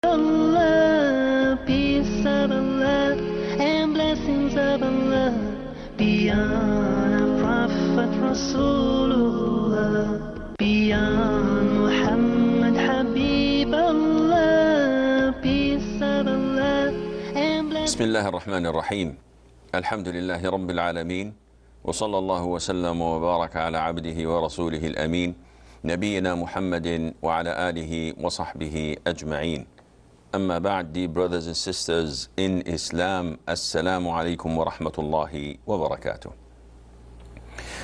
Allah, peace of Allah, and blessings of Allah be on our Prophet Rasulullah, be on Muhammad Habib Allah, peace of Allah, and blessings. بسم الله الرحمن الرحيم. الحمد لله رب العالمين، وصلى الله وسلم وبارك على عبده ورسوله الأمين نبينا محمد وعلى آله وصحبه أجمعين. أما بعد, dear brothers and sisters in Islam, Assalamu alaikum wa rahmatullahi wa barakatuh.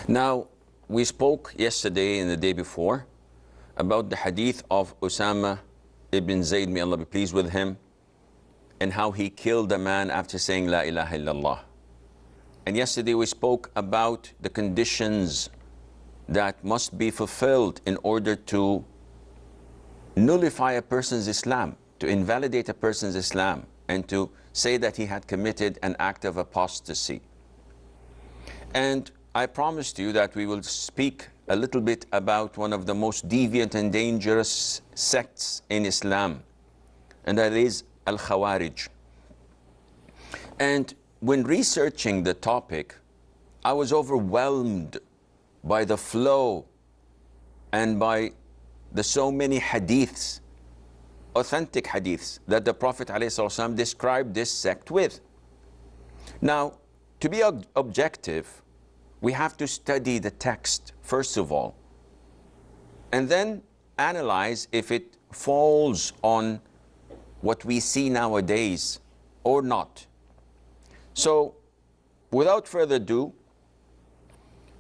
Now, we spoke yesterday and the day before about the hadith of Usama ibn Zayd, may Allah be pleased with him, and how he killed a man after saying La ilaha illallah. And yesterday we spoke about the conditions that must be fulfilled in order to nullify a person's Islam, to invalidate a person's Islam, and to say that he had committed an act of apostasy. And I promised you that we will speak a little bit about one of the most deviant and dangerous sects in Islam, and that is Al-Khawarij. And when researching the topic, I was overwhelmed by the flow and by the so many hadiths, authentic hadiths, that the Prophet ﷺ described this sect with. Now, to be objective, we have to study the text, first of all, and then analyze if it falls on what we see nowadays or not. So, without further ado,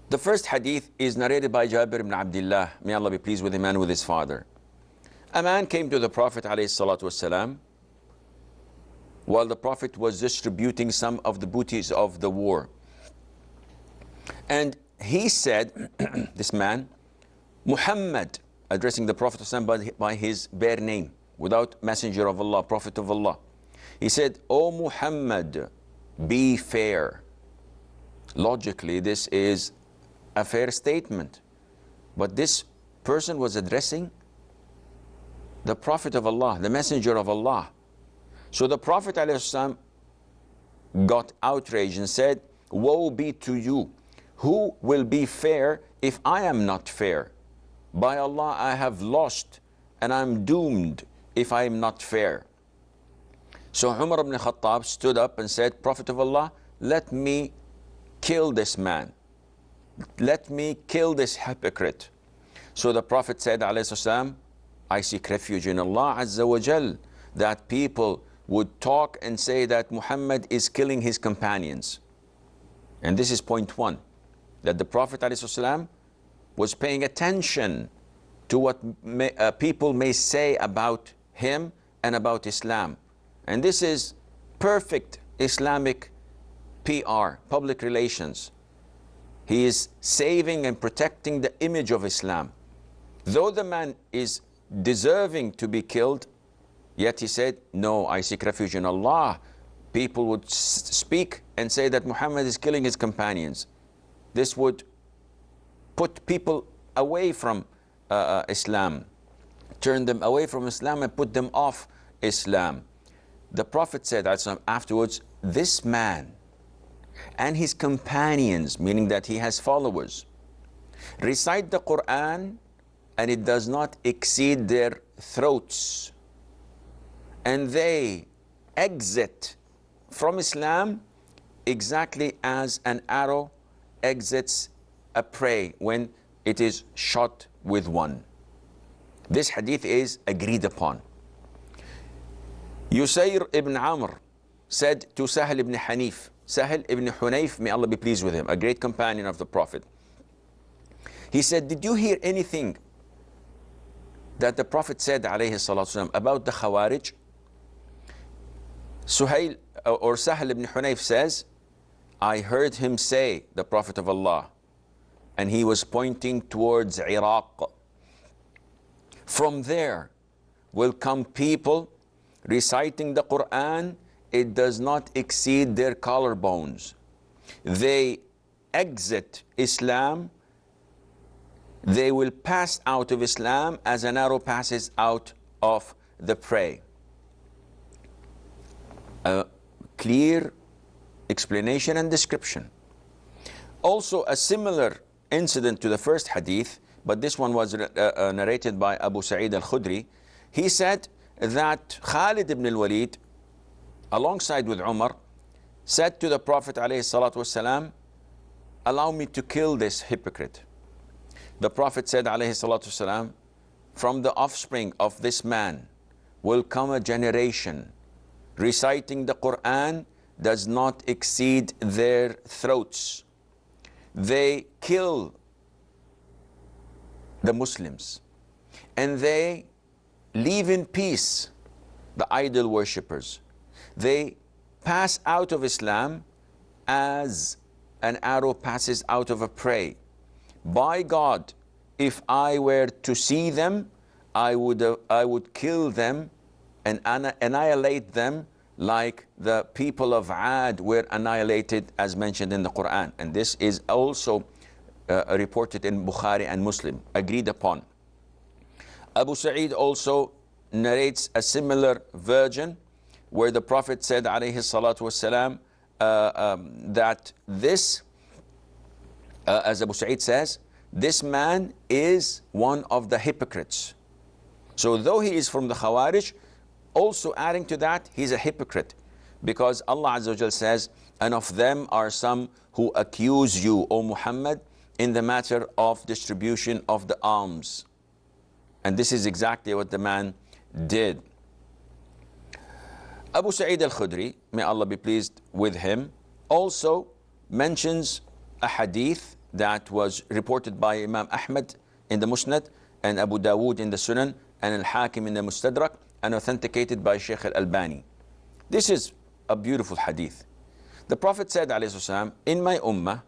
the first hadith is narrated by Jabir ibn Abdullah, may Allah be pleased with him and with his father. A man came to the Prophet ﷺ while the Prophet was distributing some of the booties of the war. And he said, this man, Muhammad, addressing the Prophet ﷺ by his bare name, without messenger of Allah, Prophet of Allah. He said, O Muhammad, be fair. Logically, this is a fair statement. But this person was addressing the Prophet of Allah, the messenger of Allah. So the Prophet ﷺ got outraged and said, woe be to you. Who will be fair if I am not fair? By Allah, I have lost and I'm doomed if I am not fair. So Umar ibn Khattab stood up and said, Prophet of Allah, let me kill this man. Let me kill this hypocrite. So the Prophet said, alayhi, I seek refuge in Allah Azza wa Jal, that people would talk and say that Muhammad is killing his companions. And this is point one, that the Prophet ﷺ was paying attention to what people may say about him and about Islam. And this is perfect Islamic PR, public relations. He is saving and protecting the image of Islam. Though the man is deserving to be killed, yet he said, no, I seek refuge in Allah. People would speak and say that Muhammad is killing his companions. This would put people away from Islam, turn them away from Islam and put them off Islam. The Prophet said afterwards, this man and his companions, meaning that he has followers, recite the Quran and it does not exceed their throats, and they exit from Islam exactly as an arrow exits a prey when it is shot with one. This hadith is agreed upon. Yusayr ibn Amr said to Sahal ibn Hanif, Sahal ibn Hunayf, may Allah be pleased with him, a great companion of the Prophet. He said, did you hear anything that the Prophet said alayhi salatu wasalam, about the Khawarij? Suhail or Sahal ibn Hunayf says, I heard him say, the Prophet of Allah, and he was pointing towards Iraq. From there will come people reciting the Quran, it does not exceed their collarbones. They exit Islam, they will pass out of Islam as an arrow passes out of the prey. a clear explanation and description. Also, a similar incident to the first hadith, but this one was narrated by Abu Sa'id al-Khudri. He said that Khalid ibn al-Walid, alongside with Umar, said to the Prophet ﷺ, allow me to kill this hypocrite. The Prophet said ﷺ, from the offspring of this man will come a generation reciting the Quran does not exceed their throats. They kill the Muslims and they leave in peace the idol worshippers. They pass out of Islam as an arrow passes out of a prey. By God, if I were to see them, I would kill them and annihilate them like the people of Ad were annihilated as mentioned in the Quran. And this is also reported in Bukhari and Muslim, agreed upon. Abu Sa'id also narrates a similar version where the Prophet said alayhi salatu wasalam, that this, as Abu Sa'id says, this man is one of the hypocrites. So though he is from the Khawarij, also adding to that, he's a hypocrite. Because Allah Azza wa Jal says, and of them are some who accuse you, O Muhammad, in the matter of distribution of the alms. And this is exactly what the man did. Abu Sa'id al-Khudri, may Allah be pleased with him, also mentions a hadith that was reported by Imam Ahmad in the Musnad and Abu Dawood in the Sunan and Al-Hakim in the Mustadrak and authenticated by Shaykh Al-Albani. This is a beautiful hadith. The Prophet said, alayhi salam, in my ummah,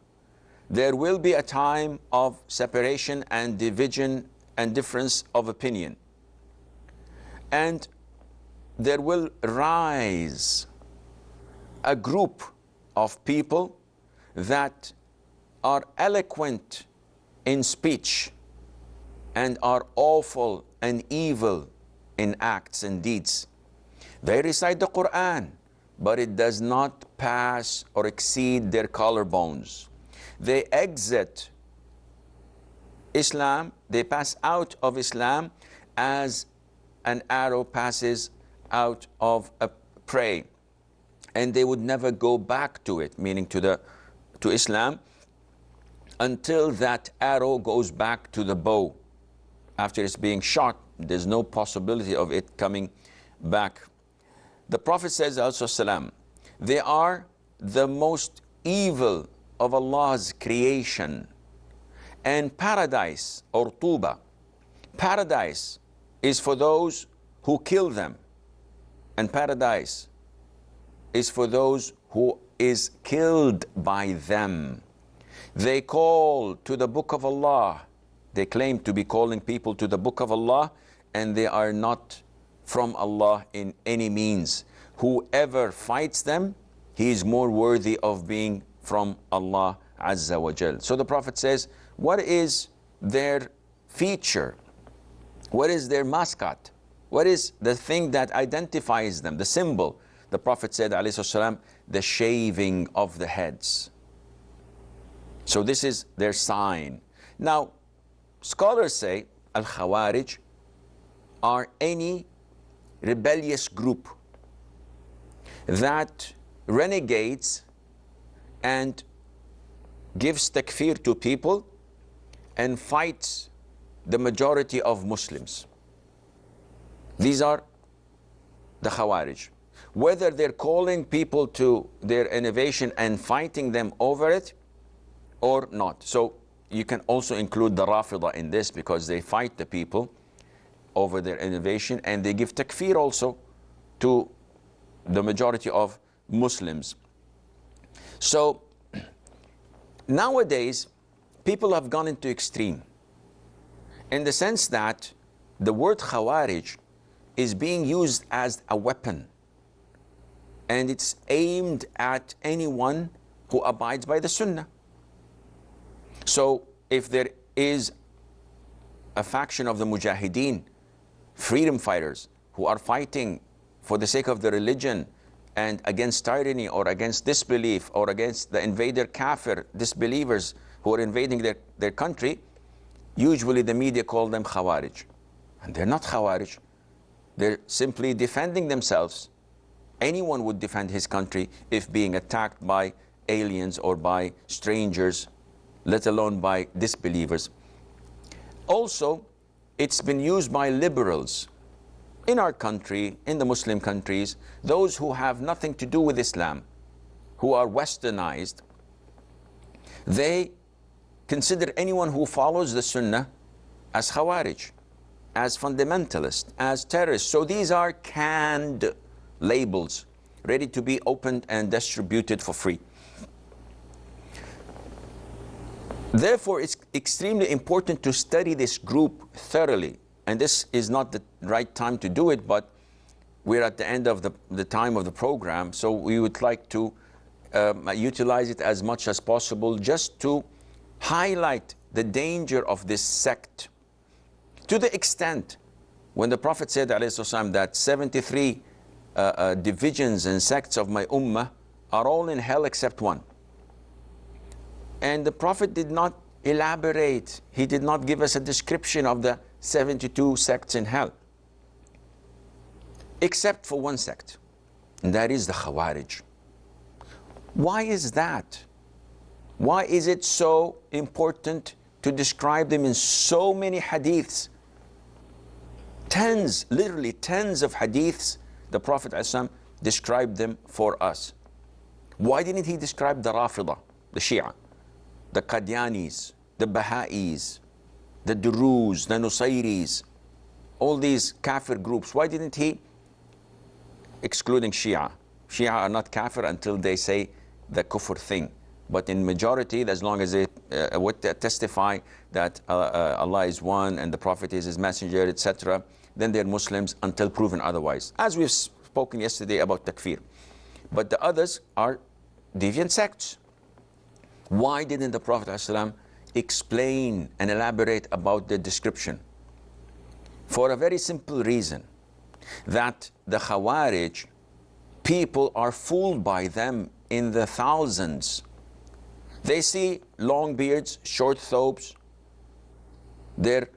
there will be a time of separation and division and difference of opinion. And there will rise a group of people that are eloquent in speech and are awful and evil in acts and deeds. They recite the Quran, but it does not pass or exceed their collarbones. They exit Islam, they pass out of Islam as an arrow passes out of a prey, and they would never go back to it, meaning to Islam, until that arrow goes back to the bow. After it's being shot, there's no possibility of it coming back. The Prophet says also, salam, they are the most evil of Allah's creation. And paradise, or tuba, paradise is for those who kill them. And paradise is for those who is killed by them. They call to the book of Allah. They claim to be calling people to the book of Allah, and they are not from Allah in any means. Whoever fights them, he is more worthy of being from Allah Azza wa Jal. So the Prophet says, what is their feature? What is their mascot? What is the thing that identifies them, the symbol? The Prophet said, alayhi salam, the shaving of the heads. So this is their sign. Now, scholars say, Al-Khawarij are any rebellious group that renegades and gives takfir to people and fights the majority of Muslims. These are the Khawarij. Whether they're calling people to their innovation and fighting them over it or not. So you can also include the Rafida in this, because they fight the people over their innovation and they give takfir also to the majority of Muslims. So nowadays, people have gone into extreme in the sense that the word Khawarij is being used as a weapon, and it's aimed at anyone who abides by the Sunnah. So if there is a faction of the Mujahideen, freedom fighters, who are fighting for the sake of the religion and against tyranny or against disbelief or against the invader kafir, disbelievers who are invading their country, usually the media call them Khawarij. And they're not Khawarij. They're simply defending themselves. Anyone would defend his country if being attacked by aliens or by strangers, let alone by disbelievers. Also, it's been used by liberals in our country, in the Muslim countries, those who have nothing to do with Islam, who are westernized. They consider anyone who follows the Sunnah as Khawarij, as fundamentalist, as terrorist. So these are canned labels, ready to be opened and distributed for free. Therefore, it's extremely important to study this group thoroughly. And this is not the right time to do it, but we're at the end of the time of the program, so we would like to utilize it as much as possible just to highlight the danger of this sect. To the extent when the Prophet said ﷺ, that 73 divisions and sects of my ummah are all in hell except one. And the Prophet did not elaborate. He did not give us a description of the 72 sects in hell, except for one sect, and that is the Khawarij. Why is that? Why is it so important to describe them in so many hadiths? Tens, literally tens of hadiths, the Prophet ﷺ described them for us. Why didn't he describe the Rafidah, the Shia, the Qadianis, the Baha'is, the Duruz, the Nusayris, all these kafir groups? Why didn't he, excluding Shia? Shia are not kafir until they say the kufr thing. But in majority, as long as they would testify that Allah is one and the Prophet is his messenger, etc., then they're Muslims until proven otherwise. As we've spoken yesterday about takfir. But the others are deviant sects. Why didn't the Prophet ﷺ explain and elaborate about the description? For a very simple reason, that the Khawarij, people are fooled by them in the thousands. They see long beards, short thobes, their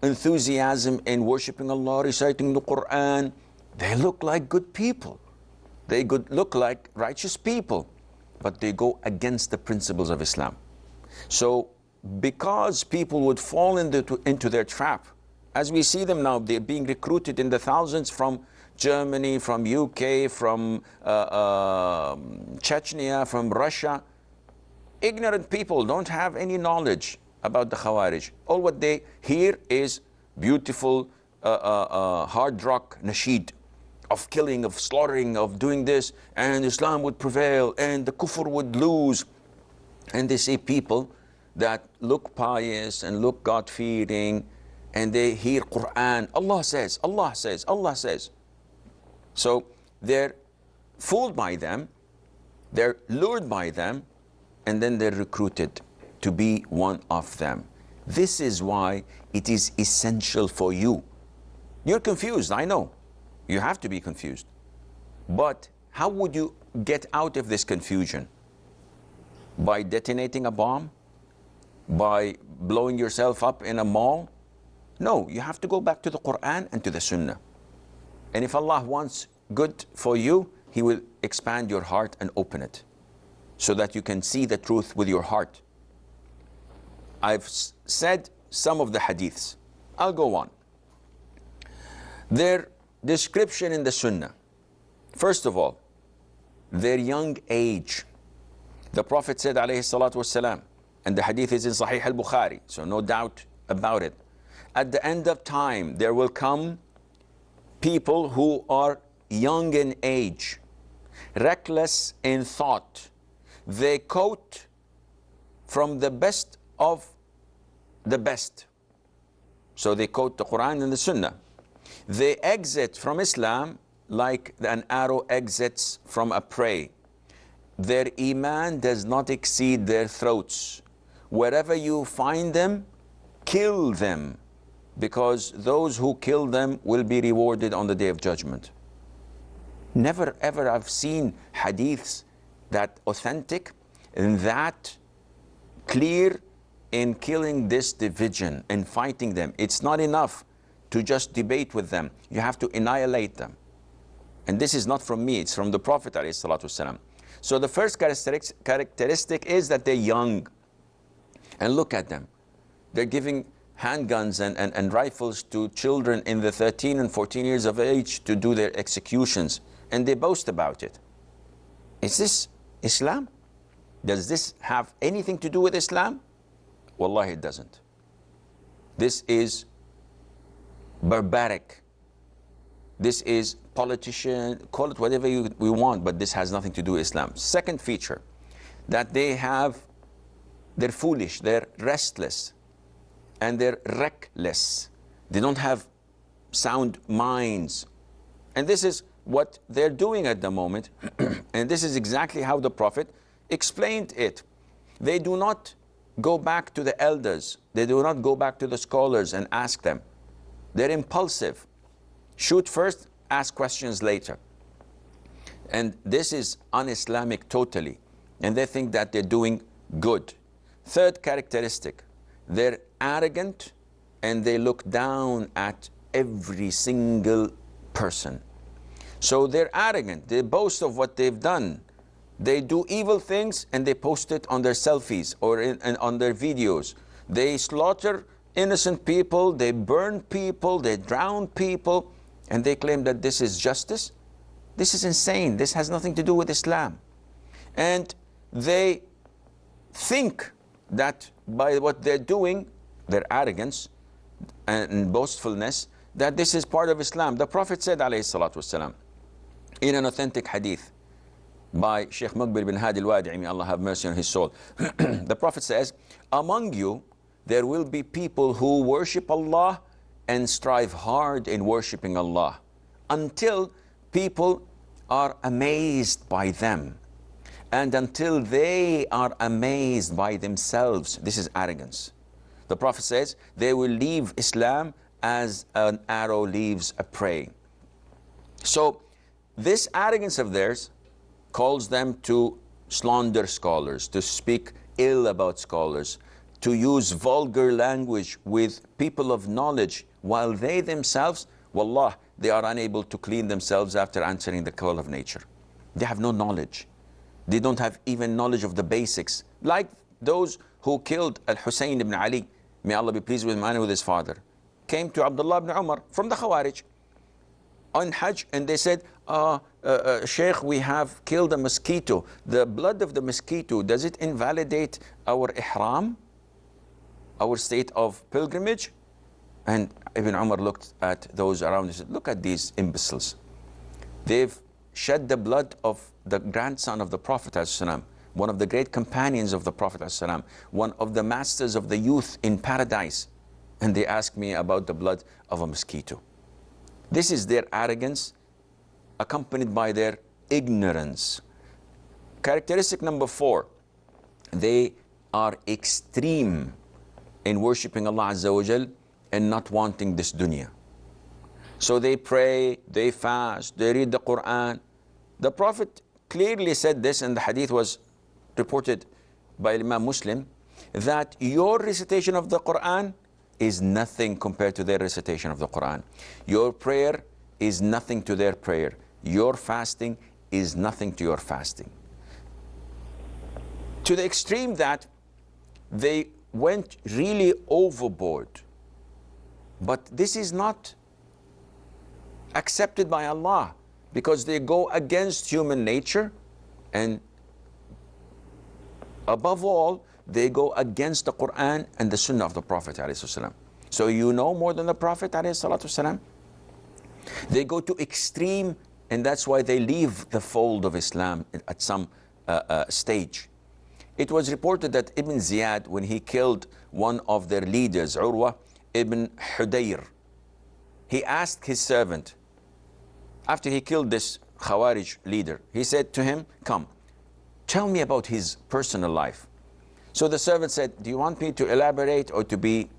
enthusiasm in worshiping Allah, reciting the Quran. They look like good people. They look like righteous people, but they go against the principles of Islam. So because people would fall into their trap, as we see them now, they're being recruited in the thousands from Germany, from UK, from Chechnya, from Russia. Ignorant people don't have any knowledge about the Khawarij. All what they hear is beautiful hard rock nasheed of killing, of slaughtering, of doing this, and Islam would prevail and the kufr would lose. And they see people that look pious and look God-fearing, and they hear Quran, Allah says, Allah says, Allah says. So they're fooled by them, they're lured by them, and then they're recruited to be one of them. This is why it is essential for you. You're confused, I know. You have to be confused. But how would you get out of this confusion? By detonating a bomb? By blowing yourself up in a mall? No, you have to go back to the Quran and to the Sunnah. And if Allah wants good for you, He will expand your heart and open it, so that you can see the truth with your heart. I've said some of the hadiths. I'll go on. Their description in the Sunnah. First of all, their young age. The Prophet said, alayhi salatu wasalam, and the hadith is in Sahih al-Bukhari, so no doubt about it. At the end of time, there will come people who are young in age, reckless in thought. They quote from the best of the best. So they quote the Quran and the Sunnah. They exit from Islam like an arrow exits from a prey. Their iman does not exceed their throats. Wherever you find them, kill them, because those who kill them will be rewarded on the Day of Judgment. Never ever I've seen hadiths that authentic and that clear in killing this division and fighting them. It's not enough to just debate with them. You have to annihilate them. And this is not from me, it's from the Prophet ﷺ. So the first characteristic is that they're young. And look at them. They're giving handguns and rifles to children in the 13 and 14 years of age to do their executions. And they boast about it. Is this Islam? Does this have anything to do with Islam? Wallahi, it doesn't. This is barbaric. This is politician, call it whatever we want, but this has nothing to do with Islam. Second feature, that they're foolish, they're restless, and they're reckless. They don't have sound minds. And this is what they're doing at the moment. And this is exactly how the Prophet explained it. They do not go back to the elders. They do not go back to the scholars and ask them. They're impulsive. Shoot first, ask questions later. And this is un-Islamic totally. And they think that they're doing good. Third characteristic, they're arrogant and they look down at every single person. So they're arrogant. They boast of what they've done. They do evil things and they post it on their selfies or on their videos. They slaughter innocent people, they burn people, they drown people, and they claim that this is justice. This is insane. This has nothing to do with Islam. And they think that by what they're doing, their arrogance and boastfulness, that this is part of Islam. The Prophet said, alayhi salatu wasalam, in an authentic hadith by Sheikh Muqbil bin Hadi al-Wadi'i, may Allah have mercy on his soul. The Prophet says, among you, there will be people who worship Allah and strive hard in worshiping Allah until people are amazed by them and until they are amazed by themselves. This is arrogance. The Prophet says they will leave Islam as an arrow leaves a prey. So this arrogance of theirs calls them to slander scholars, to speak ill about scholars, to use vulgar language with people of knowledge, while they themselves, wallah, they are unable to clean themselves after answering the call of nature. They have no knowledge. They don't have even knowledge of the basics. Like those who killed Al-Hussein ibn Ali, may Allah be pleased with him and with his father, came to Abdullah ibn Umar from the Khawarij on Hajj, and they said, Sheikh, we have killed a mosquito. The blood of the mosquito, does it invalidate our ihram, our state of pilgrimage? And Ibn Umar looked at those around and said, look at these imbeciles. They've shed the blood of the grandson of the Prophet ﷺ, one of the great companions of the Prophet ﷺ, one of the masters of the youth in paradise. And they ask me about the blood of a mosquito. This is their arrogance accompanied by their ignorance. Characteristic number 4, they are extreme in worshipping Allah Azza wa Jal and not wanting this dunya. So they pray, they fast, they read the Quran. The Prophet clearly said this, and the hadith was reported by Imam Muslim, that your recitation of the Quran is nothing compared to their recitation of the Quran. Your prayer is nothing to their prayer. Your fasting is nothing to your fasting. To the extreme that they went really overboard. But this is not accepted by Allah, because they go against human nature, and above all, they go against the Quran and the Sunnah of the Prophet ﷺ. So you know more than the Prophet ﷺ? They go to extreme, and that's why they leave the fold of Islam at some stage. It was reported that Ibn Ziyad, when he killed one of their leaders, Urwa ibn Hudayr, he asked his servant, after he killed this Khawarij leader, he said to him, come, tell me about his personal life. So the servant said, do you want me to elaborate or to be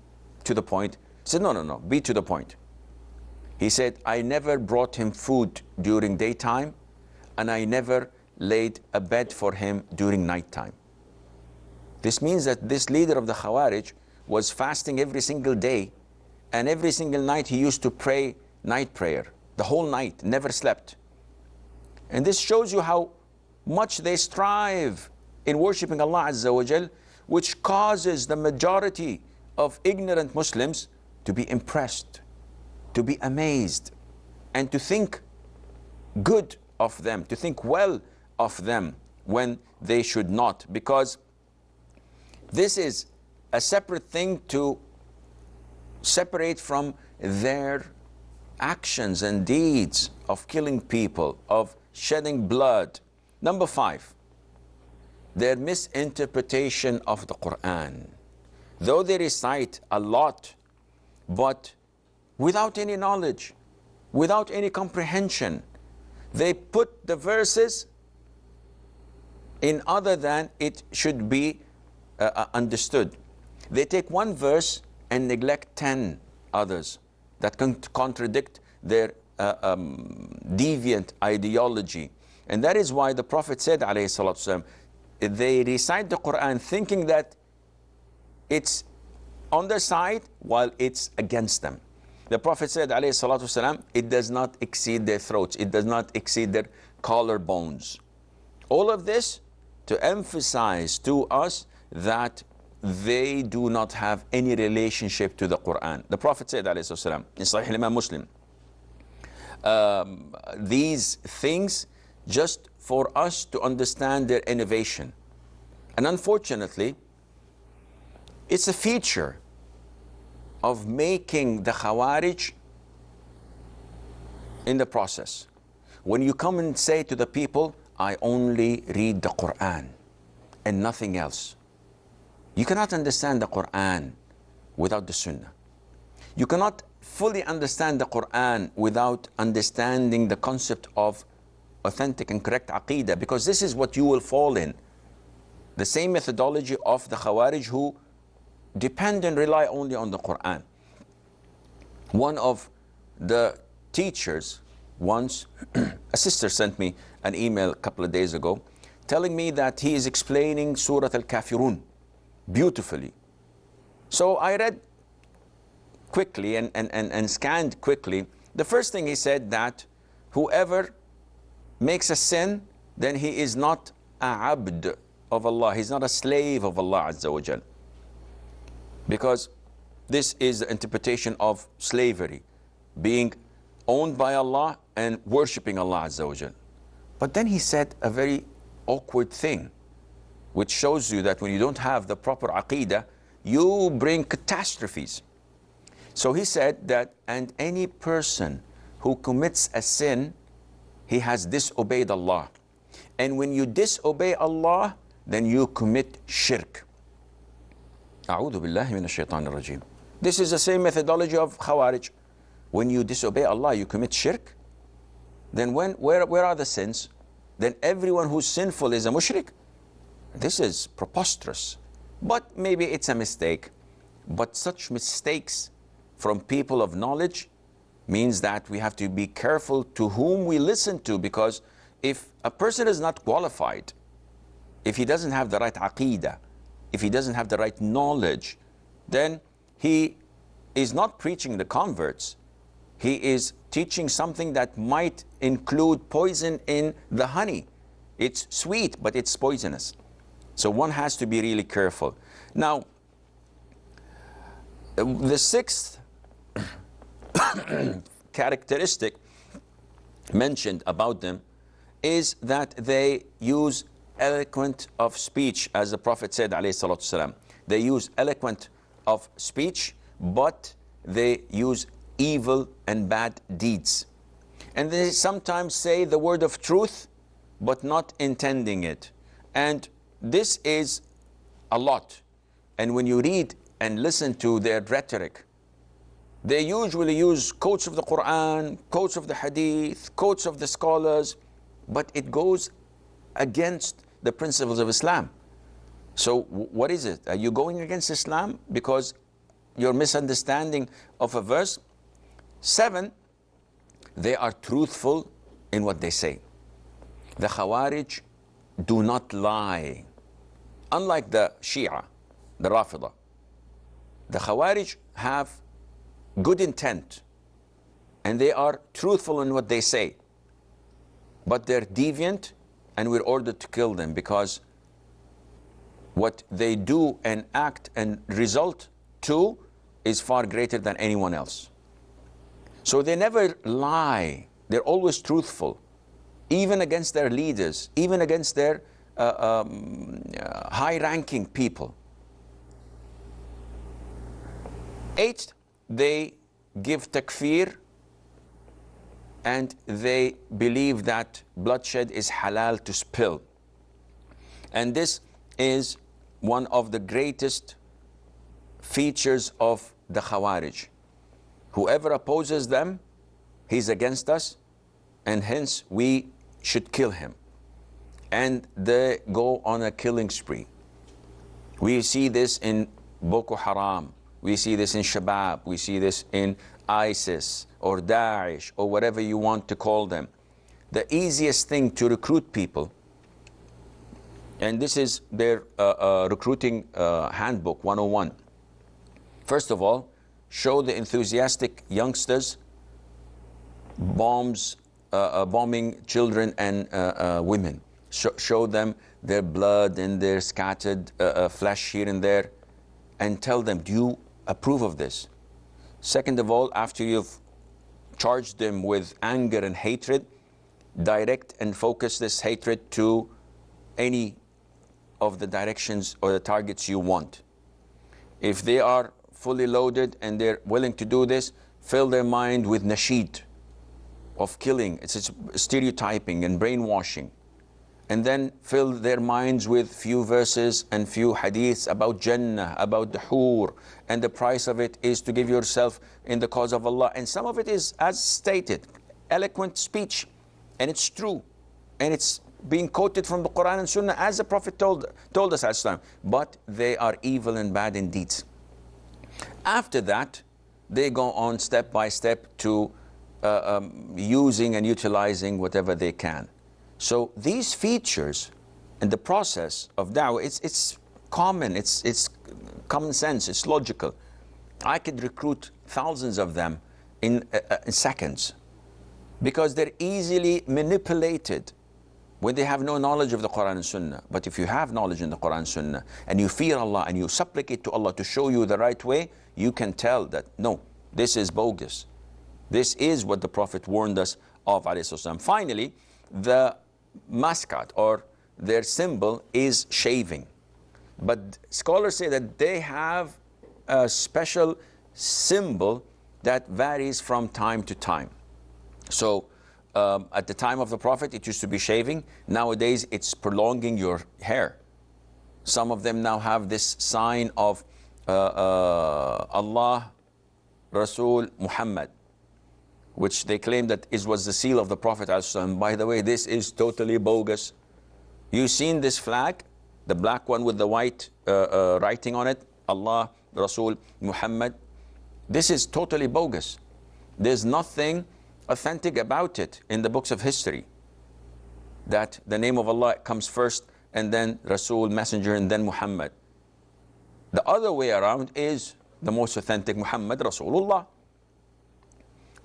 to the point? He said, no, be to the point. He said, I never brought him food during daytime, and I never laid a bed for him during nighttime. This means that this leader of the Khawarij was fasting every single day, and every single night he used to pray night prayer, the whole night, never slept. And this shows you how much they strive in worshipping Allah Azza wa Jal, which causes the majority of ignorant Muslims to be impressed, to be amazed, and to think good of them, to think well of them when they should not. Because this is a separate thing to separate from their actions and deeds of killing people, of shedding blood. Number 5, their misinterpretation of the Quran. Though they recite a lot, but without any knowledge, without any comprehension, they put the verses in other than it should be understood. They take one verse and neglect 10 others that can contradict their deviant ideology. And that is why the Prophet said, alayhi salatu wasalam, they recite the Quran thinking that it's on their side while it's against them. The Prophet said, alayhi salatu wasalam, it does not exceed their throats, it does not exceed their collarbones. All of this to emphasize to us that they do not have any relationship to the Quran. The Prophet said, alayhi salatu wasalam, in Sahih Imam Muslim, these things just for us to understand their innovation. And unfortunately, it's a feature of making the Khawarij in the process. When you come and say to the people, I only read the Quran and nothing else. You cannot understand the Quran without the Sunnah. You cannot fully understand the Quran without understanding the concept of authentic and correct Aqidah, because this is what you will fall in. The same methodology of the Khawarij who depend and rely only on the Quran. One of the teachers once, a sister sent me an email a couple of days ago telling me that he is explaining Surah Al-Kafirun beautifully. So I read quickly and scanned quickly. The first thing he said that whoever makes a sin, then he is not a abd of Allah. He's not a slave of Allah Azza wa Jal. Because this is the interpretation of slavery, being owned by Allah and worshipping Allah Azza wa Jal. But then he said a very awkward thing, which shows you that when you don't have the proper Aqidah, you bring catastrophes. So he said that, and any person who commits a sin, he has disobeyed Allah. And when you disobey Allah, then you commit shirk. A'udhu billahi minash shaitanir rajim. This is the same methodology of Khawarij. When you disobey Allah, you commit shirk. Then where are the sins? Then everyone who's sinful is a mushrik. This is preposterous. But maybe it's a mistake. But such mistakes from people of knowledge means that we have to be careful to whom we listen to, because if a person is not qualified, if he doesn't have the right Aqidah, if he doesn't have the right knowledge, then he is not preaching the converts. He is teaching something that might include poison in the honey. It's sweet, but it's poisonous. So one has to be really careful. Now, the sixth characteristic mentioned about them is that they use eloquent of speech, as the Prophet said, alayhi salatu wasalam. They use eloquent of speech, but they use evil and bad deeds. And they sometimes say the word of truth, but not intending it. And this is a lot. And when you read and listen to their rhetoric, they usually use quotes of the Quran, quotes of the Hadith, quotes of the scholars, but it goes against the principles of Islam. So what is it? Are you going against Islam because your misunderstanding of a verse? 7, they are truthful in what they say. The Khawarij do not lie. Unlike the Shia, the Rafida, the Khawarij have good intent and they are truthful in what they say. But they're deviant and we're ordered to kill them because what they do and act and result to is far greater than anyone else. So they never lie. They're always truthful, even against their leaders, even against their high-ranking people. 8, they give takfir and they believe that bloodshed is halal to spill. And this is one of the greatest features of the Khawarij. Whoever opposes them, he's against us, and hence we should kill him. And they go on a killing spree. We see this in Boko Haram, we see this in Shabab, we see this in ISIS or Daesh or whatever you want to call them. The easiest thing to recruit people, and this is their recruiting handbook 101. First of all, show the enthusiastic youngsters bombing children and women. Show them their blood and their scattered flesh here and there, and tell them, do you approve of this? Second of all, after you've charged them with anger and hatred, direct and focus this hatred to any of the directions or the targets you want. If they are fully loaded and they're willing to do this, fill their mind with nasheed of killing. It's stereotyping and brainwashing. And then fill their minds with few verses and few hadiths about Jannah, about the Hur, and the price of it is to give yourself in the cause of Allah. And some of it is, as stated, eloquent speech, and it's true, and it's being quoted from the Quran and Sunnah as the Prophet told us as Islam. But they are evil and bad in deeds. After that, they go on step by step to using and utilizing whatever they can. So these features and the process of da'wah, it's common, it's common sense, it's logical. I could recruit thousands of them in seconds because they're easily manipulated when they have no knowledge of the Quran and Sunnah. But if you have knowledge in the Quran and Sunnah and you fear Allah and you supplicate to Allah to show you the right way, you can tell that, no, this is bogus. This is what the Prophet warned us of, alayhi salam. Finally, the mascot or their symbol is shaving. But scholars say that they have a special symbol that varies from time to time. So at the time of the Prophet, it used to be shaving. Nowadays, it's prolonging your hair. Some of them now have this sign of Allah, Rasul, Muhammad, which they claim that it was the seal of the Prophet. By the way, this is totally bogus. You've seen this flag, the black one with the white writing on it, Allah, Rasul, Muhammad. This is totally bogus. There's nothing authentic about it in the books of history, that the name of Allah comes first and then Rasul, Messenger, and then Muhammad. The other way around is the most authentic, Muhammad, Rasulullah.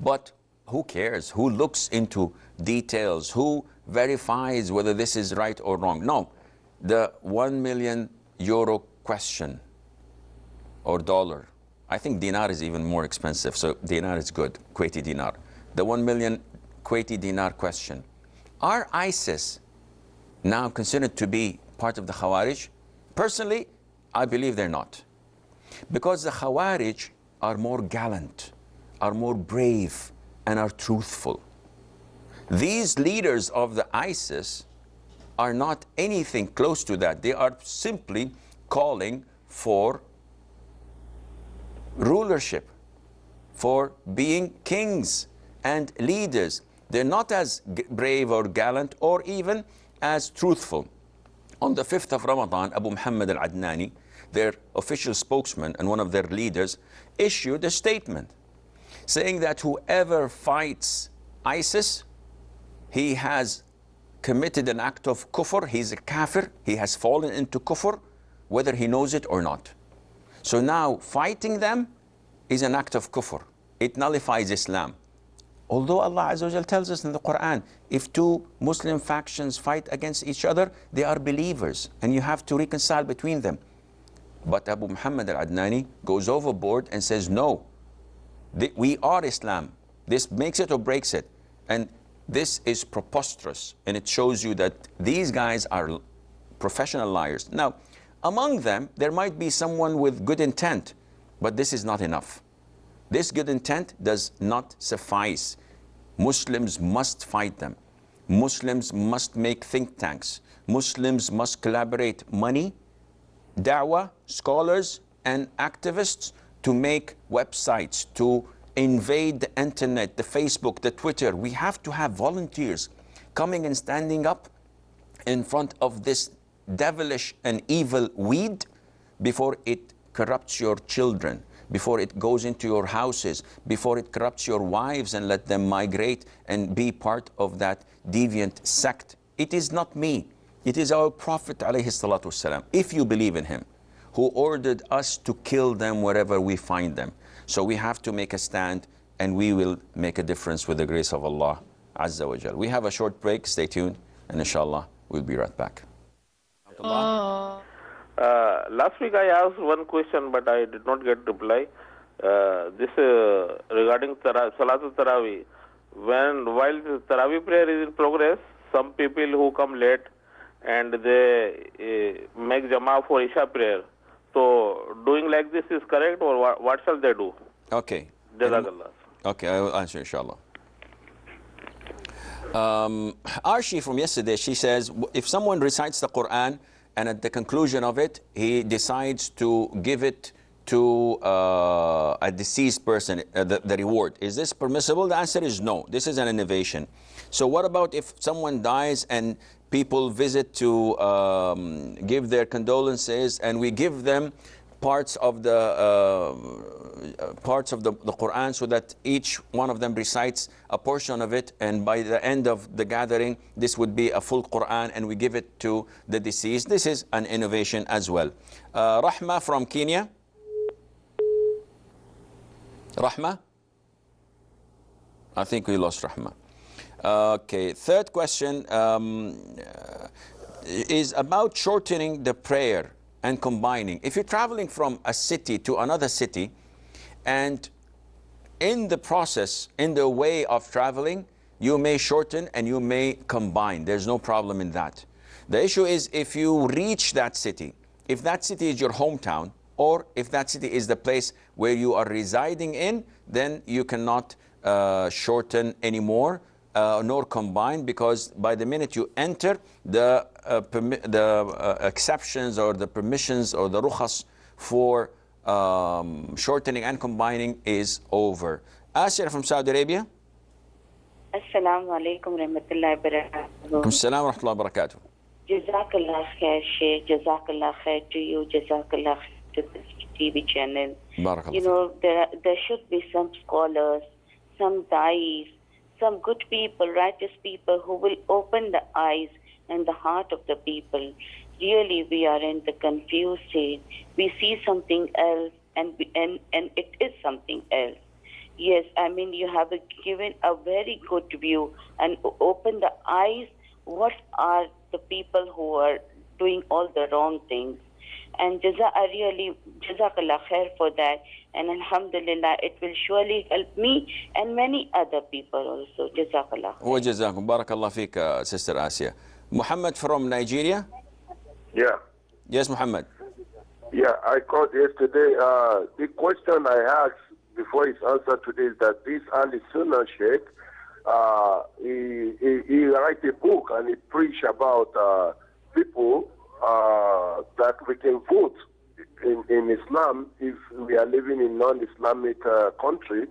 But who cares? Who looks into details? Who verifies whether this is right or wrong? No. The €1 million question or dollar. I think dinar is even more expensive, so dinar is good, Kuwaiti dinar. The 1 million Kuwaiti dinar question. Are ISIS now considered to be part of the Khawarij? Personally, I believe they're not. Because the Khawarij are more gallant, are more brave, and are truthful. These leaders of the ISIS are not anything close to that. They are simply calling for rulership, for being kings and leaders. They're not as brave or gallant or even as truthful. On the 5th of Ramadan, Abu Muhammad al-Adnani, their official spokesman and one of their leaders, issued a statement saying that whoever fights ISIS, he has committed an act of kufr. He's a kafir. He has fallen into kufr, whether he knows it or not. So now fighting them is an act of kufr. It nullifies Islam. Although Allah Azza wa Jal tells us in the Quran, if two Muslim factions fight against each other, they are believers and you have to reconcile between them. But Abu Muhammad al-Adnani goes overboard and says, no, we are Islam. This makes it or breaks it. And this is preposterous. And it shows you that these guys are professional liars. Now, among them, there might be someone with good intent, but this is not enough. This good intent does not suffice. Muslims must fight them. Muslims must make think tanks. Muslims must collaborate money, da'wah, scholars, and activists to make websites, to invade the internet, the Facebook, the Twitter. We have to have volunteers coming and standing up in front of this devilish and evil weed before it corrupts your children, before it goes into your houses, before it corrupts your wives and let them migrate and be part of that deviant sect. It is not me. It is our Prophet ﷺ, if you believe in him, who ordered us to kill them wherever we find them. So we have to make a stand, and we will make a difference with the grace of Allah Azza wa Jal. We have a short break. Stay tuned, and inshallah, we'll be right back. Last week I asked one question, but I did not get reply. This regarding Salatul Tarawih. While the Tarawih prayer is in progress, some people who come late and they make Jama'ah for Isha prayer. So doing like this is correct, or what shall they do? Okay. Jazakallah. Okay, I will answer inshallah. Arshi from yesterday, she says, if someone recites the Quran and at the conclusion of it, he decides to give it to a deceased person, the reward, is this permissible? The answer is no. This is an innovation. So what about if someone dies and people visit to give their condolences, and we give them parts of the Quran, so that each one of them recites a portion of it, and by the end of the gathering, this would be a full Quran, and we give it to the deceased. This is an innovation as well. Rahma from Kenya. Rahma? I think we lost Rahma. Okay, third question is about shortening the prayer and combining. If you're traveling from a city to another city, and in the process, in the way of traveling, you may shorten and you may combine. There's no problem in that. The issue is if you reach that city, if that city is your hometown, or if that city is the place where you are residing in, then you cannot shorten anymore. Nor combine, because by the minute you enter, the exceptions or the permissions or the rukhas for shortening and combining is over. Asya from Saudi Arabia. Assalamu alaikum rahmatullahi wa barakatuh. Assalamu wa rahmatullahi wa barakatuh. Jazakallah khair, Sheikh. Jazakallah khair to you. Jazakallah khair to this TV channel. Barakallah. You know, there should be some scholars, some da'is, some good people, righteous people who will open the eyes and the heart of the people. Really, we are in the confused state. We see something else, and it is something else. Yes, I mean, you have given a very good view and open the eyes. What are the people who are doing all the wrong things? And Jazakallah khair for that. And alhamdulillah, it will surely help me and many other people also. Jazakallah. Wa jazakum. Barakallah feek, Sister Asya. Muhammad from Nigeria. Yeah. Yes, Muhammad. Yeah, I called yesterday. The question I asked before his answer today is that this Ali Sunnah Sheikh, he write a book and he preach about people that we can vote in Islam if we are living in non-Islamic country.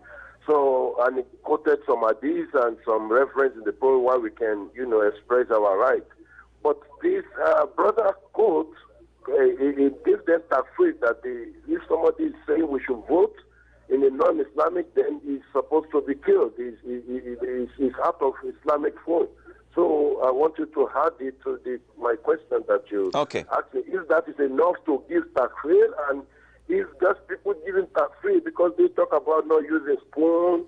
So, and he quoted some hadith and some reference in the book why we can, express our right. But this brother quote, he gives them tafsir that if somebody is saying we should vote in a non-Islamic, then he's supposed to be killed. He's out of Islamic faith. So I want you to add it to my question that you asked me. If that is enough to give takfir, and if just people giving takfir because they talk about not using spoon,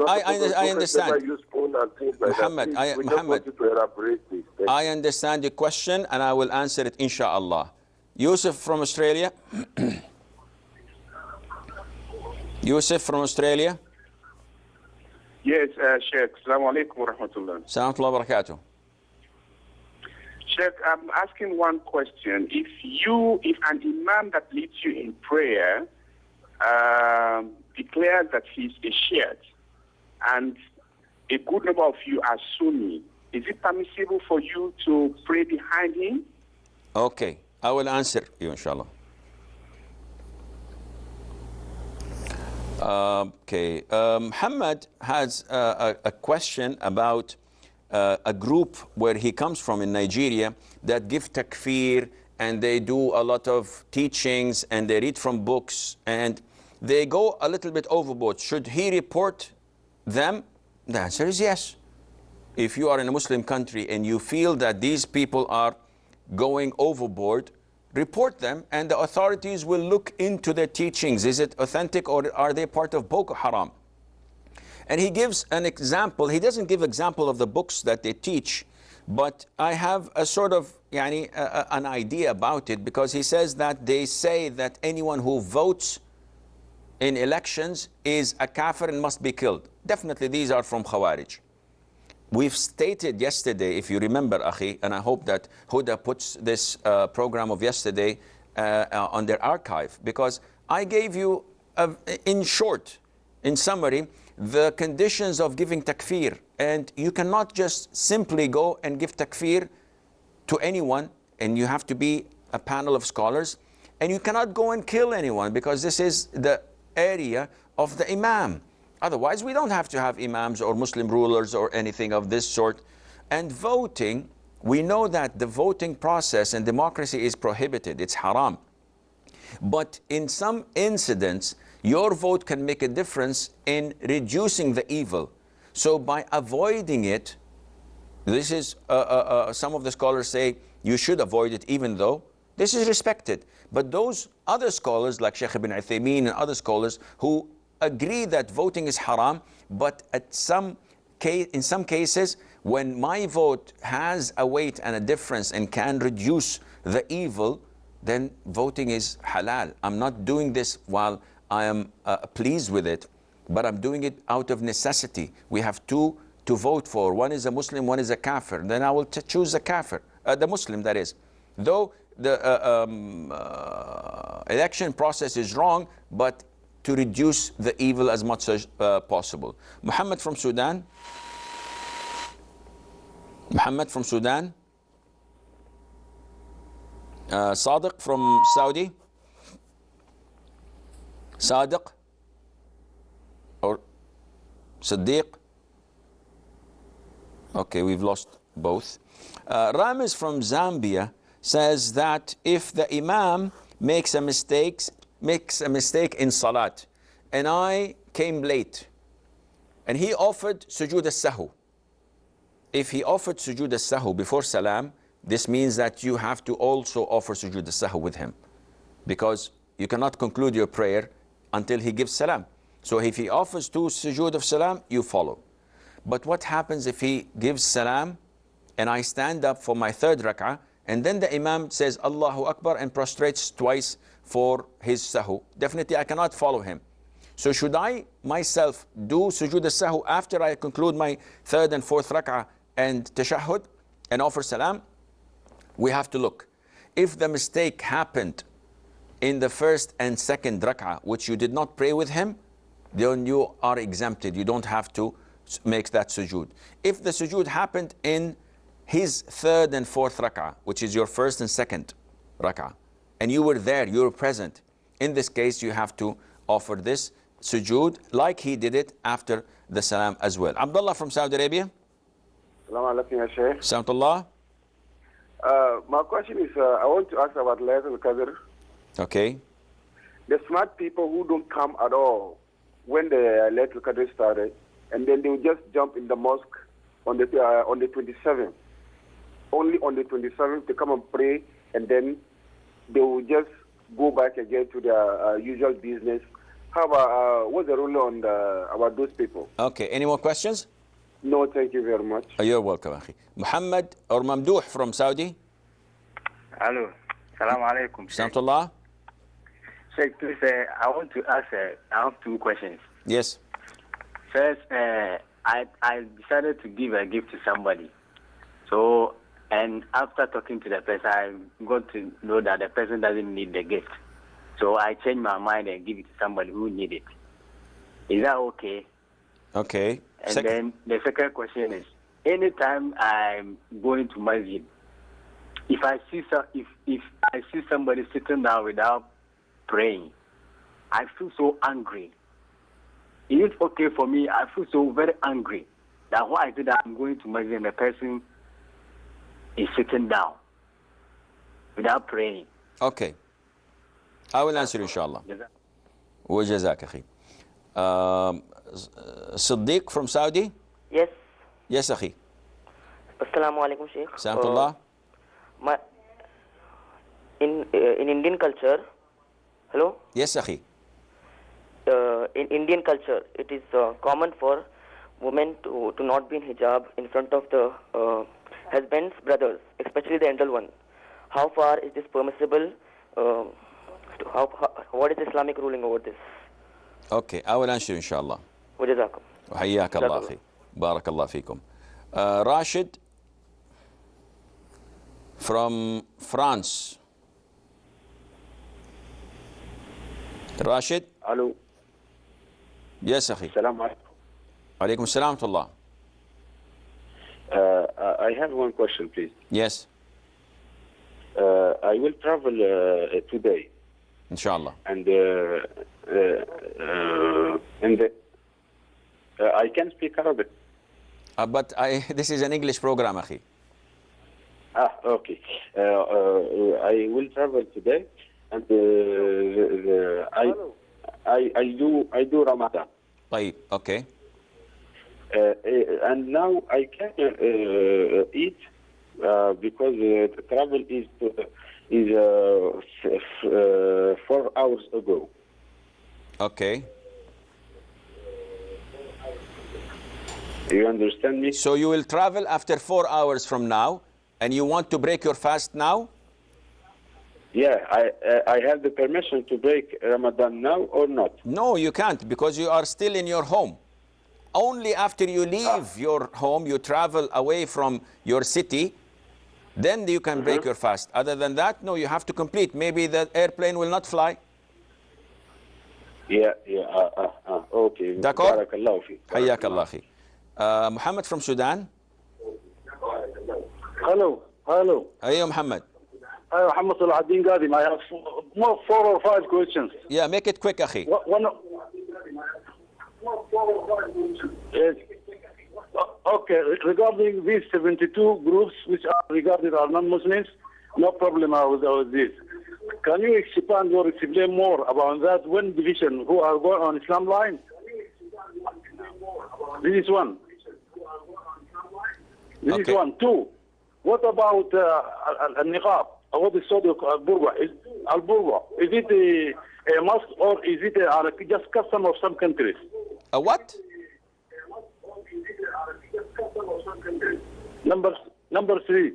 I understand. Use spoon and things like Muhammad, that. We just want you to elaborate this. I understand your question and I will answer it inshallah. Yusuf from Australia. Yusuf from Australia. Yes, Sheikh. Assalamu alaikum wa rahmatullah. Assalamu wa barakatuh. Sheikh, I'm asking one question. If an imam that leads you in prayer declares that he's a Shiite and a good number of you are Sunni, is it permissible for you to pray behind him? Okay, I will answer you inshallah. Muhammad has a question about a group where he comes from in Nigeria that give takfir and they do a lot of teachings and they read from books and they go a little bit overboard. Should he report them? The answer is yes. If you are in a Muslim country and you feel that these people are going overboard, report them and the authorities will look into their teachings. Is it authentic or are they part of Boko Haram? And he gives an example. He doesn't give example of the books that they teach, but I have a sort of an idea about it, because he says that they say that anyone who votes in elections is a kafir and must be killed. Definitely these are from Khawarij. We've stated yesterday, if you remember, Akhi, and I hope that Huda puts this program of yesterday on their archive, because I gave you, in short, in summary, the conditions of giving takfir. And you cannot just simply go and give takfir to anyone, and you have to be a panel of scholars, and you cannot go and kill anyone, because this is the area of the imam. Otherwise, we don't have to have imams or Muslim rulers or anything of this sort. And voting, we know that the voting process and democracy is prohibited. It's haram. But in some incidents, your vote can make a difference in reducing the evil. So by avoiding it, this is, some of the scholars say you should avoid it, even though this is respected. But those other scholars like Sheikh ibn Uthaymeen and other scholars who agree that voting is haram, but in some cases, when my vote has a weight and a difference and can reduce the evil, then voting is halal. I'm not doing this while I am pleased with it, but I'm doing it out of necessity. We have two to vote for. One is a Muslim, one is a kafir. Then I will choose the kafir, the Muslim, that is. Though the election process is wrong, but to reduce the evil as much as possible. Muhammad from Sudan. Muhammad from Sudan. Sadiq from Saudi. Sadiq or Siddiq. Okay, we've lost both. Ramiz from Zambia says that if the imam makes a mistake in salat and I came late and he offered sujood as-sahu, if he offered sujood as-sahu before salam, this means that you have to also offer sujood as-sahu with him, because you cannot conclude your prayer until he gives salam. So if he offers two sujood of salam, you follow. But what happens if he gives salam and I stand up for my third rak'ah and then the imam says Allahu Akbar and prostrates twice for his sahu? Definitely I cannot follow him. So should I myself do sujood as-sahu after I conclude my third and fourth rak'ah and tashahhud and offer salam? We have to look. If the mistake happened in the first and second rak'ah, which you did not pray with him, then you are exempted. You don't have to make that sujood. If the sujood happened in his third and fourth rak'ah, which is your first and second rak'ah, and you were there, you were present, in this case you have to offer this sujood like he did it after the salam as well. Abdullah from Saudi Arabia. Assalamu alaikum, ya Shaykh. Assalamualaikum. My question is, I want to ask about Laylatul Qadr. Okay. The smart people who don't come at all when the Laylatul Qadr started, and then they will just jump in the mosque on the 27th. Only on the 27th to come and pray, and then they will just go back again to their usual business. How about what's the rule on about those people? Okay, any more questions? No, thank you very much. You're welcome, Akhi. Muhammad or Mamdouh from Saudi? Hello. Salam alaikum. Salamullah. Sheikh, please, I want to ask, I have two questions. Yes. First, I decided to give a gift to somebody. So, and after talking to the person, I got to know that the person doesn't need the gift. So I changed my mind and give it to somebody who needs it. Is that okay? Okay. And then the second question is, anytime I'm going to masjid, if I see somebody sitting down without praying, I feel so angry. It is okay for me. I feel so very angry that why is it that I'm going to masjid and the person is sitting down without praying? Okay. I will answer inshallah. وجزاك أخي. Siddiq from Saudi? Yes. Yes, أخي. Assalamu alaikum, Sheikh. Salamullah. In Indian culture, hello? Yes, أخي. In Indian culture, it is common for women to not be in hijab in front of the husband's brothers, especially the elder one. How far is this permissible? What is Islamic ruling over this? Okay, I will answer inshallah. وجزاكم. وحياك الله أخي. بارك الله فيكم. Rashid from France. Rashid? Hello. Yes, أخي. Salam alaikum. عليكم السلام ورحمة الله. I have one question, please. Yes. I will travel today. Inshallah. And I can speak Arabic. But this is an English program, أخي. Okay. I will travel today, and I do Ramadan. طيب, okay. And now I can eat because the travel is 4 hours ago. Okay. Do you understand me? So you will travel after 4 hours from now, and you want to break your fast now? Yeah, I have the permission to break Ramadan now or not? No, you can't, because you are still in your home. Only after you leave your home, you travel away from your city, then you can break your fast. Other than that, no, you have to complete. Maybe the airplane will not fly. Yeah, okay. D'accord? Barakallahu fi. حياك الله أخي. Muhammad from Sudan. Hello. أيوة محمد. Muhammad Al-Adin Gadim. I have 4 or 5 questions. Yeah, make it quick, أخي. Yes. Okay, regarding these 72 groups which are regarded as non-Muslims, no problem with this. Can you expand or explain more about that one division who are going on Islam line? This is one. This is one. 2. What about al-niqab? What is al-burqa? Is it a must or is it just custom of some countries? A what? Number 3.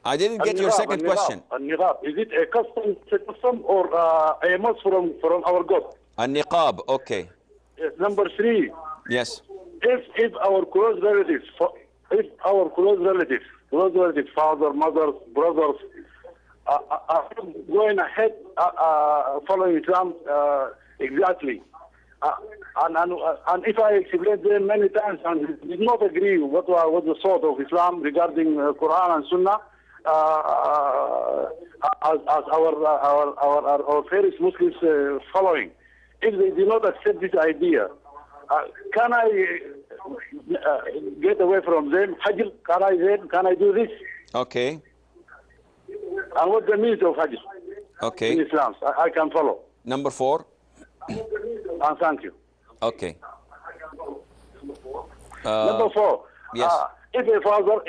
I didn't get your second question. Al-niqab. Is it a custom or a must from our God? Al-niqab, okay. Yes. Number 3. Yes. If our close relatives, father, mother, brothers, are going ahead following Islam exactly, and if I explained them many times and did not agree what was the thought of Islam regarding Quran and Sunnah, as our various Muslims following, if they do not accept this idea, can I get away from them? Hajr, can I do this? Okay. And what's the meaning of Hajr? Okay. In Islam, I can follow. Number 4. Thank you. Okay. Number 4. Yes. if a father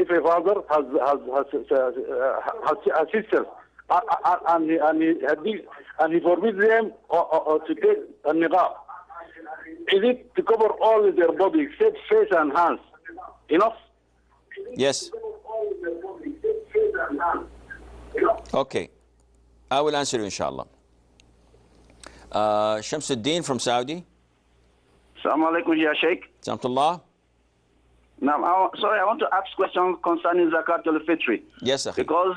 has sisters, and he forbids them to take a niqab, is it to cover all their body except face and hands? Enough? Yes. Okay. I will answer you, inshallah. Shamsuddin from Saudi. Assalamu alaikum, Ya Sheikh. Samtullah. Now, sorry, I want to ask questions concerning Zakat al-Fitri. Yes, Akhi. Because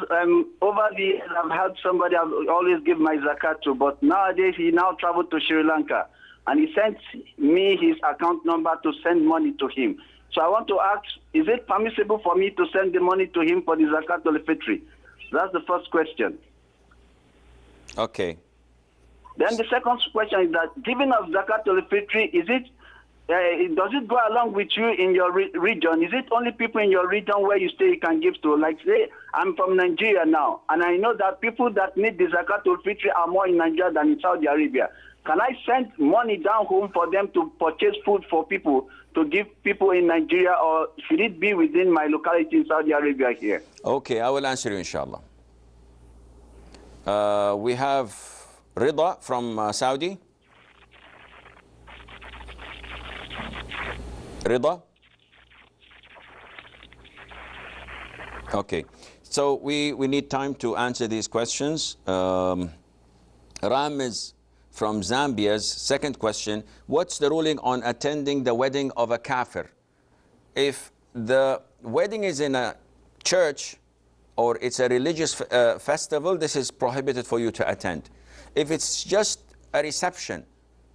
over the years, I've had somebody I've always give my Zakat to, but nowadays he now traveled to Sri Lanka, and he sent me his account number to send money to him. So I want to ask, is it permissible for me to send the money to him for the Zakat al-Fitri? That's the first question. Okay. Then the second question is that giving of Zakat al-Fitri, is it does it go along with you in your region? Is it only people in your region where you stay you can give to? Like, say, I'm from Nigeria now, and I know that people that need the Zakat al-Fitri are more in Nigeria than in Saudi Arabia. Can I send money down home for them to purchase food for people, to give people in Nigeria, or should it be within my locality in Saudi Arabia here? Okay, I will answer you, inshallah. We have Rida from Saudi. Rida? Okay, so we need time to answer these questions. Ram is from Zambia's second question. What's the ruling on attending the wedding of a kafir? If the wedding is in a church or it's a religious festival, this is prohibited for you to attend. If it's just a reception,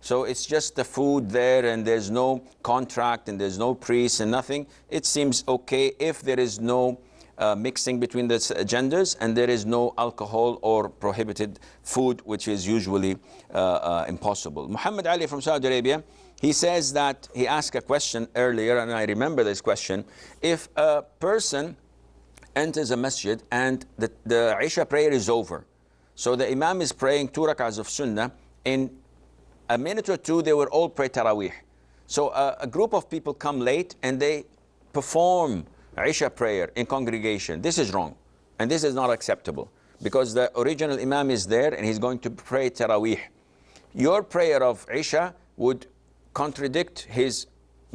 so it's just the food there and there's no contract and there's no priest and nothing, it seems okay if there is no mixing between the genders and there is no alcohol or prohibited food, which is usually impossible. Muhammad Ali from Saudi Arabia, he says that he asked a question earlier, and I remember this question. If a person enters a masjid and the Isha prayer is over, so the Imam is praying 2 rak'ahs of Sunnah, in a minute or two they will all pray Taraweeh. So a group of people come late and they perform Isha prayer in congregation. This is wrong and this is not acceptable because the original Imam is there and he's going to pray Taraweeh. Your prayer of Isha would contradict his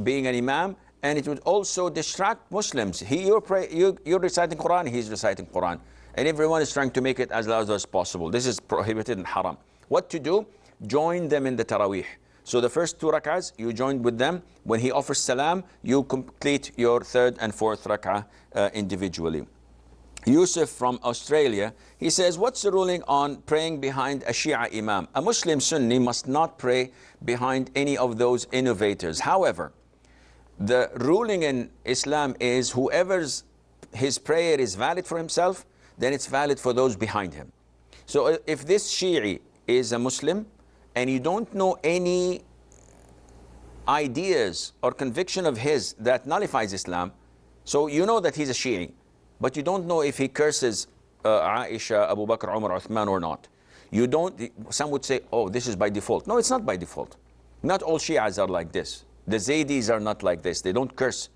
being an Imam, and it would also distract Muslims. You're reciting Quran, he's reciting Quran, and everyone is trying to make it as loud as possible. This is prohibited and haram. What to do? Join them in the Taraweeh. So the first 2 rak'ahs, you join with them. When he offers salam, you complete your 3rd and 4th rak'ah individually. Yusuf from Australia, he says, what's the ruling on praying behind a Shia Imam? A Muslim Sunni must not pray behind any of those innovators. However, the ruling in Islam is his prayer is valid for himself, then it's valid for those behind him. So if this Shi'i is a Muslim and you don't know any ideas or conviction of his that nullifies Islam, so you know that he's a Shi'i, but you don't know if he curses Aisha, Abu Bakr, Umar, Uthman or not. You don't. Some would say, oh, this is by default. No, it's not by default. Not all Shi'as are like this. The Zaydis are not like this. They don't curse.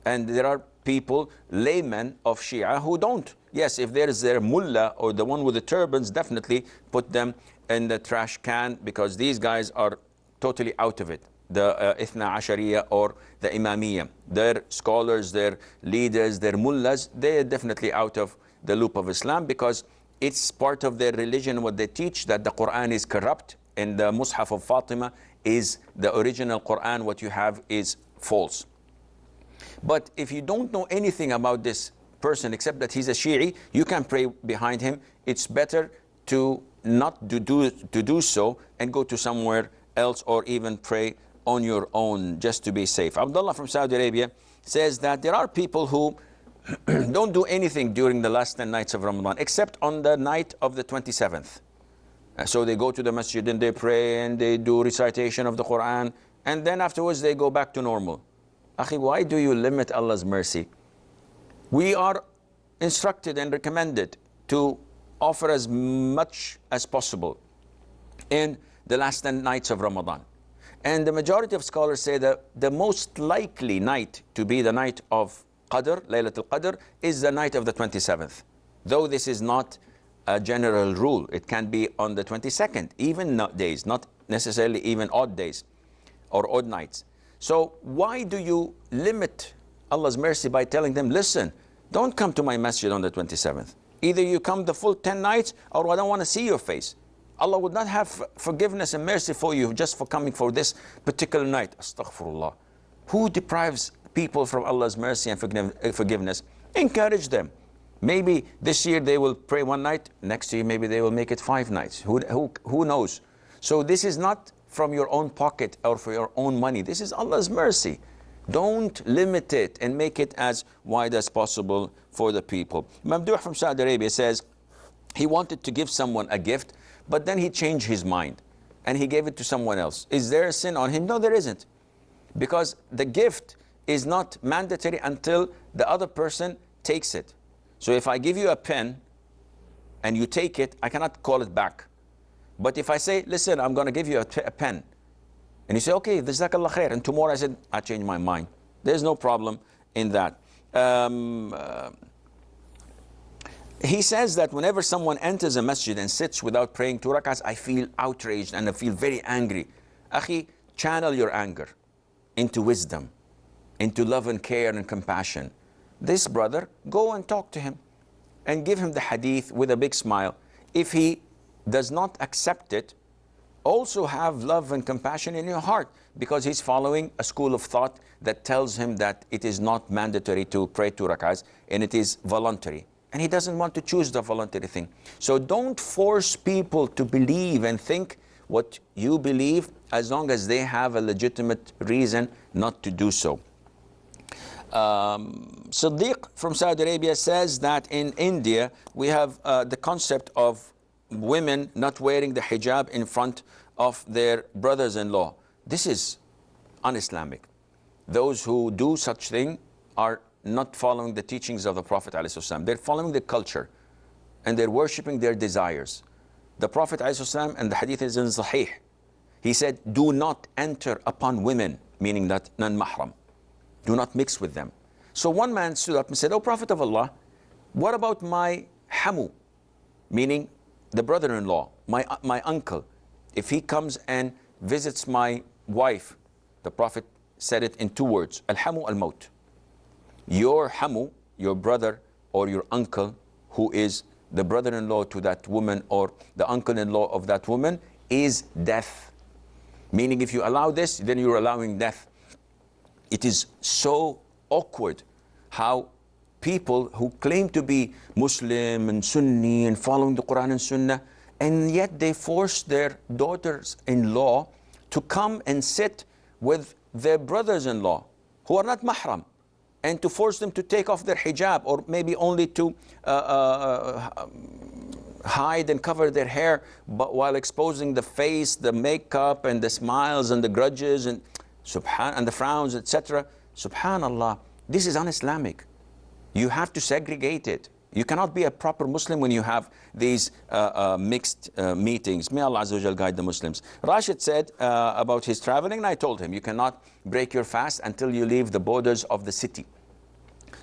And there are people, laymen of Shia, who don't. Yes, if there is their mullah or the one with the turbans, definitely put them in the trash can, because these guys are totally out of it. The Ithna Ashariya or the Imamiyya. Their scholars, their leaders, their mullahs, they are definitely out of the loop of Islam, because it's part of their religion, what they teach, that the Quran is corrupt and the Mus'haf of Fatima is the original Quran, what you have is false. But if you don't know anything about this person except that he's a Shi'i, you can pray behind him. It's better to not do so and go to somewhere else, or even pray on your own just to be safe. Abdullah from Saudi Arabia says that there are people who don't do anything during the last 10 nights of Ramadan except on the night of the 27th. So they go to the masjid and they pray and they do recitation of the Quran, and then afterwards they go back to normal. Akhi, why do you limit Allah's mercy? We are instructed and recommended to offer as much as possible in the last 10 nights of Ramadan. And the majority of scholars say that the most likely night to be the night of Qadr, Laylatul Qadr, is the night of the 27th. Though this is not a general rule. It can be on the 22nd, even days, not necessarily even odd days or odd nights. So why do you limit Allah's mercy by telling them, listen, don't come to my masjid on the 27th. Either you come the full 10 nights or I don't want to see your face. Allah would not have forgiveness and mercy for you just for coming for this particular night. Astaghfirullah. Who deprives people from Allah's mercy and forgiveness? Encourage them. Maybe this year they will pray one night, next year maybe they will make it 5 nights. Who knows? So this is not from your own pocket or for your own money. This is Allah's mercy. Don't limit it and make it as wide as possible for the people. Mamdouh from Saudi Arabia says he wanted to give someone a gift, but then he changed his mind and he gave it to someone else. Is there a sin on him? No, there isn't. Because the gift is not mandatory until the other person takes it. So if I give you a pen and you take it, I cannot call it back. But if I say, listen, I'm going to give you a pen, and you say, okay, jazakallah khair, and tomorrow I said, I changed my mind. There's no problem in that. He says that whenever someone enters a masjid and sits without praying 2 rak'ahs, I feel outraged and I feel very angry. Akhi, channel your anger into wisdom, into love and care and compassion. This brother, go and talk to him and give him the hadith with a big smile. If he does not accept it, also have love and compassion in your heart, because he's following a school of thought that tells him that it is not mandatory to pray 2 rak'ahs and it is voluntary. And he doesn't want to choose the voluntary thing. So don't force people to believe and think what you believe as long as they have a legitimate reason not to do so. Siddiq from Saudi Arabia says that in India we have the concept of women not wearing the hijab in front of their brothers-in-law. This is un-Islamic. Those who do such thing are not following the teachings of the Prophet ﷺ. They're following the culture and they're worshipping their desires. The Prophet ﷺ, and the hadith is in Sahih, he said, do not enter upon women, meaning that non-mahram. Do not mix with them. So one man stood up and said, oh Prophet of Allah, what about my hamu, meaning the brother-in-law, my uncle? If he comes and visits my wife, the Prophet said it in 2 words, al-hamu al-maut. Your hamu, your brother or your uncle, who is the brother-in-law to that woman or the uncle-in-law of that woman, is death. Meaning if you allow this, then you're allowing death. It is so awkward how people who claim to be Muslim and Sunni and following the Quran and Sunnah, and yet they force their daughters-in-law to come and sit with their brothers-in-law who are not mahram, and to force them to take off their hijab, or maybe only to hide and cover their hair, but while exposing the face, the makeup and the smiles and the grudges and and the frowns, etc. Subhanallah, this is un-Islamic. You have to segregate it. You cannot be a proper Muslim when you have these mixed meetings. May Allah Azza wa Jal guide the Muslims. Rashid said about his traveling, and I told him, you cannot break your fast until you leave the borders of the city.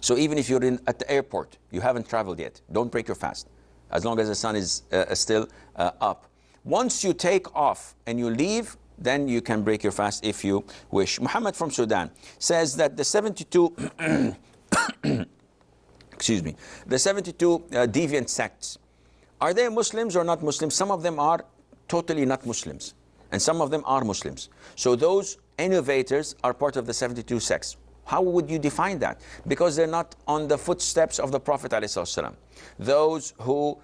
So even if you're at the airport, you haven't traveled yet, don't break your fast, as long as the sun is still up. Once you take off and you leave, then you can break your fast if you wish. Muhammad from Sudan says that the 72 excuse me, the 72 deviant sects, are they Muslims or not Muslims? Some of them are totally not Muslims, and some of them are Muslims. So those innovators are part of the 72 sects. How would you define that? Because they're not on the footsteps of the Prophet ﷺ. Those who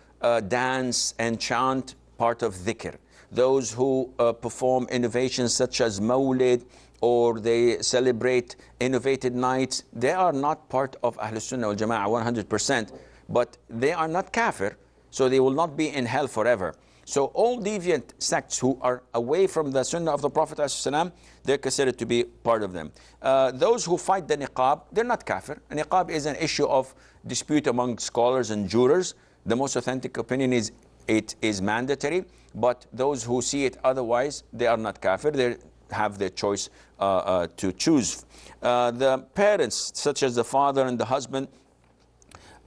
dance and chant, part of dhikr. Those who perform innovations such as Mawlid, or they celebrate innovated nights, they are not part of Ahlus Sunnah wal Jama'ah 100%, but they are not kafir, so they will not be in hell forever. So all deviant sects who are away from the Sunnah of the Prophet ﷺ, they're considered to be part of them. Those who fight the niqab, they're not kafir. Niqab is an issue of dispute among scholars and jurors. The most authentic opinion is it is mandatory, but those who see it otherwise, they are not kafir. They're have their choice to choose. The parents, such as the father and the husband,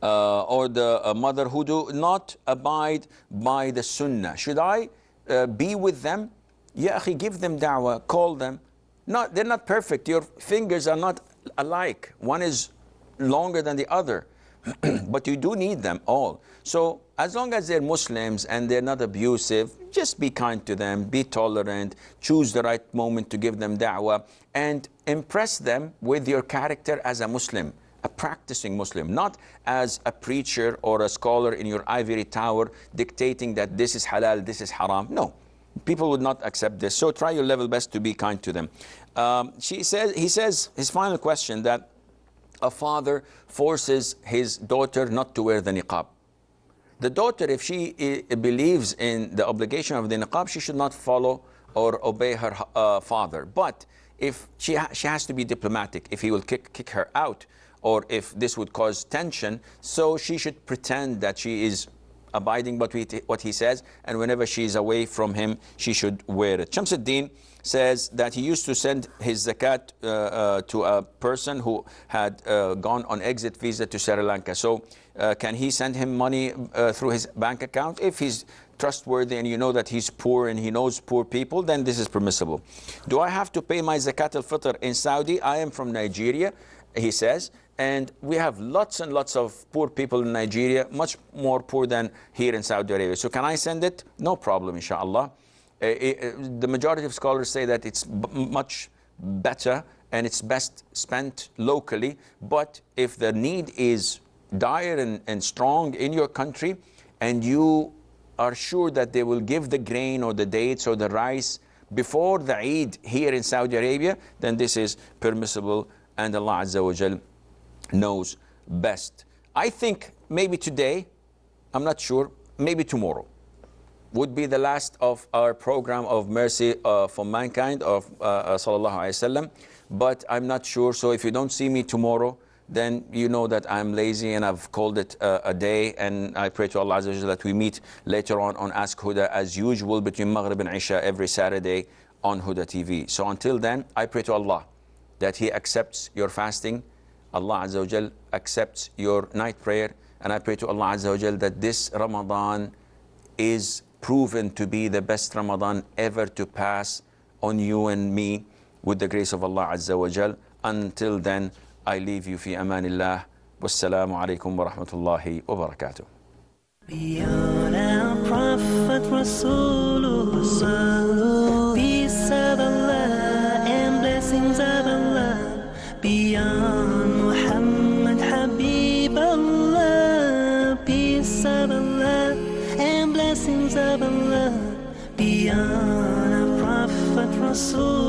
or the mother who do not abide by the sunnah, should I be with them? Ya akhi, give them da'wah, call them. They're not perfect. Your fingers are not alike. One is longer than the other. But you do need them all. So as long as they're Muslims and they're not abusive, just be kind to them, be tolerant, choose the right moment to give them da'wah, and impress them with your character as a Muslim, a practicing Muslim, not as a preacher or a scholar in your ivory tower dictating that this is halal, this is haram. No, people would not accept this. So try your level best to be kind to them. He says, his final question, that a father forces his daughter not to wear the niqab. The daughter, if she believes in the obligation of the niqab, she should not follow or obey her father. But if she has to be diplomatic, if he will kick her out, or if this would cause tension, so she should pretend that she is abiding by what he says, and whenever she is away from him, she should wear it. Shamsuddin says that he used to send his zakat to a person who had gone on exit visa to Sri Lanka. So can he send him money through his bank account? If he's trustworthy and you know that he's poor and he knows poor people, then this is permissible. Do I have to pay my zakat al-fitr in Saudi? I am from Nigeria, he says, and we have lots and lots of poor people in Nigeria, much more poor than here in Saudi Arabia. So can I send it? No problem, inshallah. The majority of scholars say that it's much better and it's best spent locally. But if the need is dire and strong in your country, and you are sure that they will give the grain or the dates or the rice before the Eid here in Saudi Arabia, then this is permissible, and Allah Azza wa Jal knows best. I think maybe today, I'm not sure, maybe tomorrow would be the last of our program of mercy for mankind of Sallallahu Alaihi Wasallam, but I'm not sure. So if you don't see me tomorrow, then you know that I'm lazy and I've called it a day, and I pray to Allah Azza wa Jalla that we meet later on Ask Huda as usual between Maghrib and Isha every Saturday on Huda TV. So until then, I pray to Allah that He accepts your fasting, Allah Azza wa Jal accepts your night prayer, and I pray to Allah Azza wa Jal that this Ramadan is proven to be the best Ramadan ever to pass on you and me with the grace of Allah Azza wa Jal. Until then, I leave you fi amanillah. Wassalamu alaikum wa rahmatullahi wa barakatuh. Beyond our Prophet Rasulullah, peace of Allah and blessings of Allah. Beyond Muhammad Habibullah, peace of Allah and blessings of Allah. Beyond our Prophet Rasul.